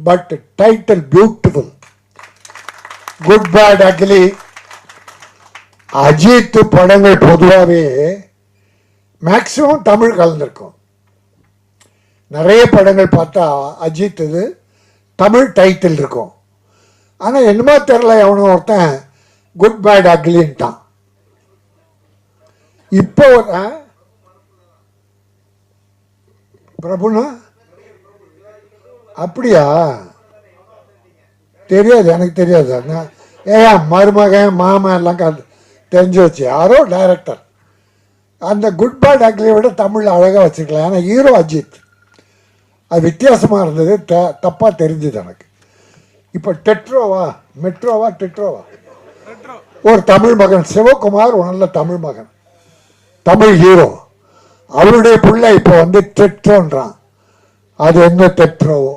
but title beautiful. Good Bad Ugly. Ajith படங்கள் பொதுவாகவே maximum Tamil கலந்துருக்கும். நிறைய படங்கள் பார்த்தா அஜித் இது தமிழ் டைட்டில் இருக்கும். ஆனால் என்னமோ தெரில, எவனோ ஒருத்தன் குட் பேட் அக்லின்ட்டான். இப்போ பிரபுனா அப்படியா? தெரியாது, எனக்கு தெரியாது. ஏன் மருமகன் மாமன் எல்லாம் தெரிஞ்சு வச்சு யாரோ டைரக்டர் அந்த குட் பேட் அக்லியை விட தமிழில் அழகாக வச்சுருக்கலாம். ஏன்னா ஹீரோ அஜித். அது வித்தியாசமாக இருந்தது, தப்பாக தெரிஞ்சுது எனக்கு. இப்போ மெட்ரோவா ஒரு தமிழ் மகன் சிவகுமார், ஒரு நல்ல தமிழ் மகன், தமிழ் ஹீரோ. அவருடைய பிள்ளை இப்போ வந்து டெட்ரோன்றான். அது என்ன டெட்ரோவோ